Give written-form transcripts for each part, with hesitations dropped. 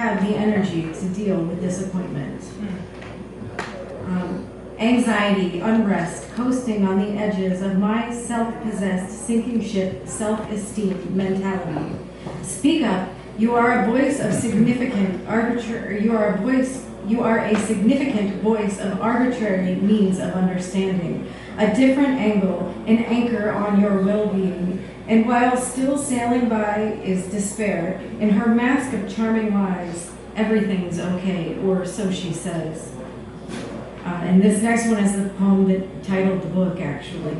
have the energy to deal with disappointment. Anxiety, unrest, coasting on the edges of my self-possessed sinking ship, self-esteem mentality. Speak up. You are a voice of significant arbitrary. You are a significant voice of arbitrary means of understanding, a different angle, an anchor on your well-being. And while still sailing by is despair, in her mask of charming lies, everything's okay, or so she says. And this next one is the poem that titled the book, actually.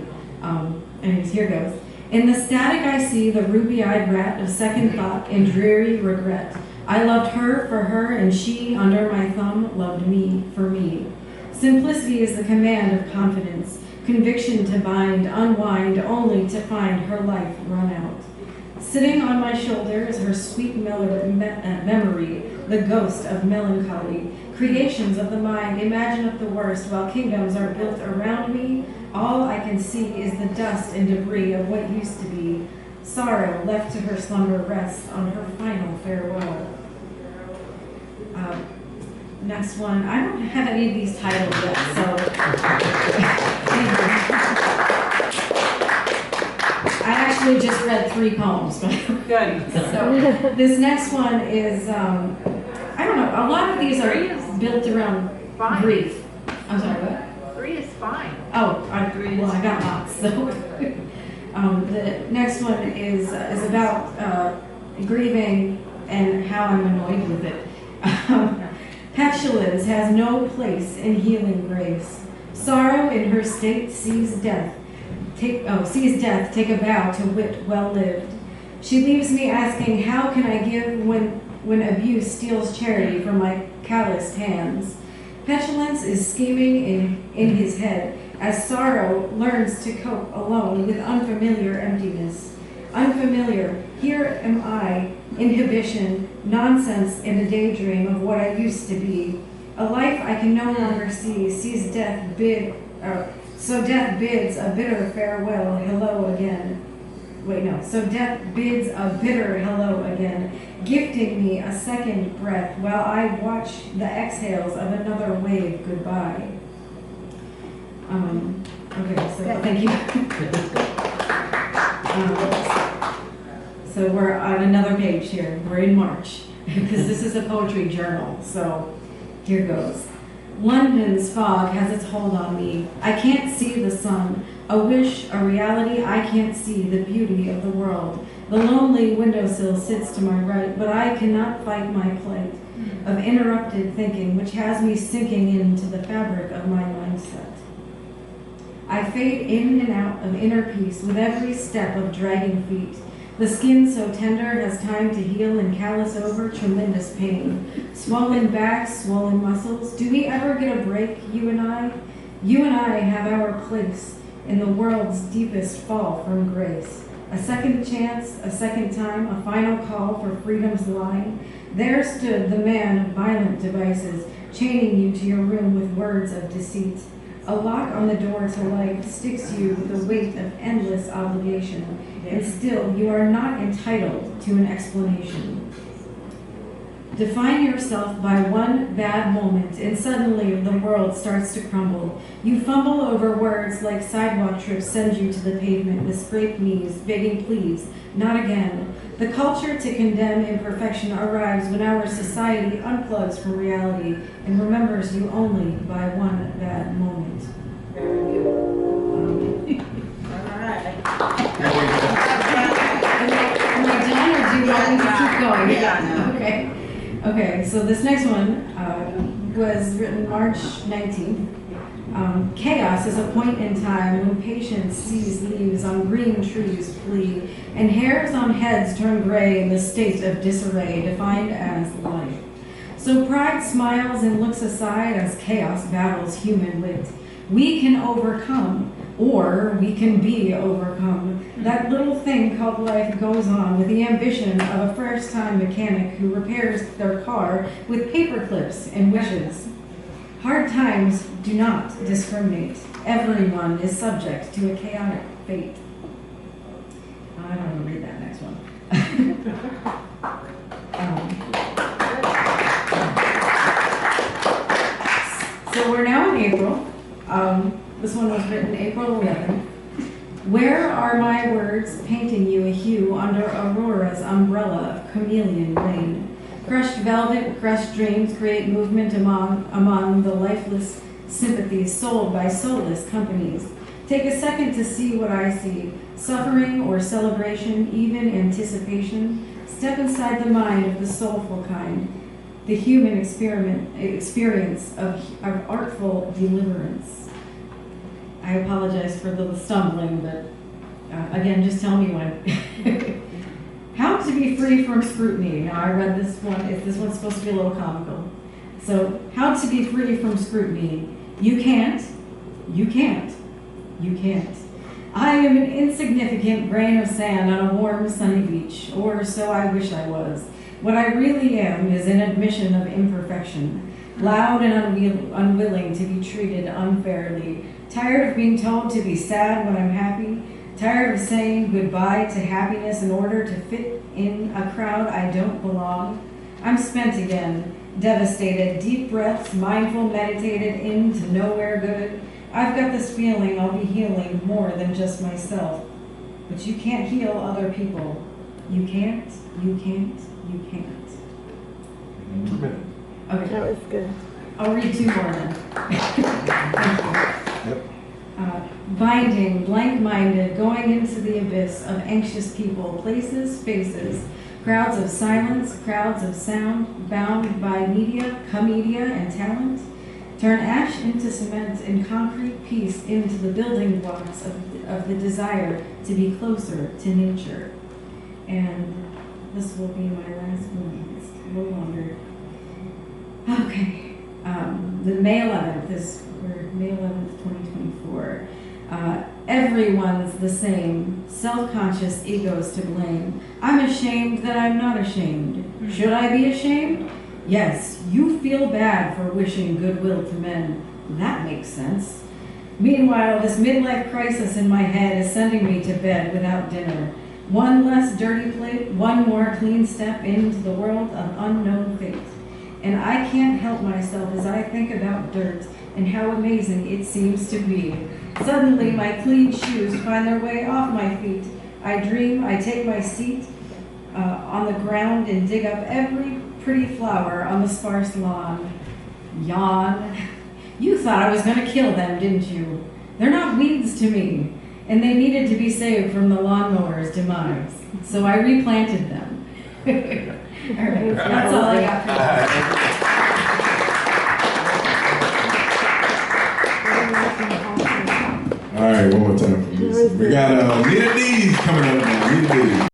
Anyways, here goes. In the static I see the ruby-eyed rat of second thought and dreary regret. I loved her for her, and she, under my thumb, loved me for me. Simplicity is the command of confidence, conviction to bind, unwind, only to find her life run out. Sitting on my shoulder is her sweet memory, the ghost of melancholy. Creations of the mind imagine up the worst while kingdoms are built around me. All I can see is the dust and debris of what used to be. Sorrow left to her slumber rests on her final farewell. Next one, I don't have any of these titles yet, so I actually just read 3 poems. Good. So this next one is, I don't know, a lot of these are built around grief. I'm sorry, what? 3 is fine. Oh, I got lots. So the next one is about grieving and how I'm annoyed with it. Petulance has no place in healing grace. Sorrow in her state sees death. Take a vow to wit well lived. She leaves me asking, how can I give when abuse steals charity from my calloused hands? Petulance is scheming in his head as sorrow learns to cope alone with unfamiliar emptiness. Unfamiliar, here am I, inhibition, nonsense, and a daydream of what I used to be. A life I can no longer see, sees death so death bids a bitter farewell, hello again. So death bids a bitter hello again, gifting me a second breath while I watch the exhales of another wave goodbye. Okay, so thank you. So we're on another page here. We're in March, because this is a poetry journal, so here goes. London's fog has its hold on me. I can't see the sun. A wish, a reality, I can't see the beauty of the world. The lonely windowsill sits to my right, but I cannot fight my plight of interrupted thinking, which has me sinking into the fabric of my mindset. I fade in and out of inner peace with every step of dragging feet. The skin so tender has time to heal and callous over tremendous pain. Swollen backs, swollen muscles. Do we ever get a break, you and I? You and I have our place in the world's deepest fall from grace. A second chance, a second time, a final call for freedom's line. There stood the man of violent devices, chaining you to your room with words of deceit. A lock on the door to life sticks you with the weight of endless obligation, and still you are not entitled to an explanation. Define yourself by one bad moment, and suddenly the world starts to crumble. You fumble over words like sidewalk trips send you to the pavement with scraped knees, begging please, not again. The culture to condemn imperfection arrives when our society unplugs from reality and remembers you only by one bad moment. Am I done, or do you want me to keep going? Yeah. Okay, so this next one was written March 19th. Chaos is a point in time when patience sees leaves on green trees flee, and hairs on heads turn gray in the state of disarray defined as life. So pride smiles and looks aside as chaos battles human wit. We can overcome, or we can be overcome. That little thing called life goes on with the ambition of a first-time mechanic who repairs their car with paper clips and wishes. Hard times do not discriminate. Everyone is subject to a chaotic fate. I don't want to read that next one. This one was written April 11th. Where are my words painting you a hue under Aurora's umbrella of Chameleon Lane? Crushed velvet, crushed dreams create movement among the lifeless sympathies sold by soulless companies. Take a second to see what I see. Suffering or celebration, even anticipation. Step inside the mind of the soulful kind. The human experience of artful deliverance. I apologize for the stumbling, but again, just tell me when. How to be free from scrutiny. Now, I read this one. This one's supposed to be a little comical. So, how to be free from scrutiny. You can't. You can't. You can't. I am an insignificant grain of sand on a warm, sunny beach, or so I wish I was. What I really am is an admission of imperfection, loud and unwilling to be treated unfairly, tired of being told to be sad when I'm happy, tired of saying goodbye to happiness in order to fit in a crowd I don't belong. I'm spent again, devastated, deep breaths, mindful, meditated into nowhere good. I've got this feeling I'll be healing more than just myself. But you can't heal other people. You can't, you can't, you can't. Okay. That was good. I'll read two more then. Thank you. Yep. Binding, blank-minded, going into the abyss of anxious people, places, faces, crowds of silence, crowds of sound, bound by media, commedia, and talent. Turn ash into cement and concrete piece into the building blocks of the desire to be closer to nature. And this will be my last one. It's a little longer. Okay. The May 11th is May 11th, 2024. Everyone's the same. Self-conscious egos to blame. I'm ashamed that I'm not ashamed. Should I be ashamed? Yes, you feel bad for wishing goodwill to men. That makes sense. Meanwhile, this midlife crisis in my head is sending me to bed without dinner. One less dirty plate, one more clean step into the world of unknown fate. And I can't help myself as I think about dirt and how amazing it seems to be. Suddenly, my clean shoes find their way off my feet. I dream, I take my seat on the ground and dig up every pretty flower on the sparse lawn. Yawn. You thought I was going to kill them, didn't you? They're not weeds to me, and they needed to be saved from the lawnmower's demise. So I replanted them. All right, that's all I got for you. All right, one more time, please. We got Nita D's coming up now. Nita D's.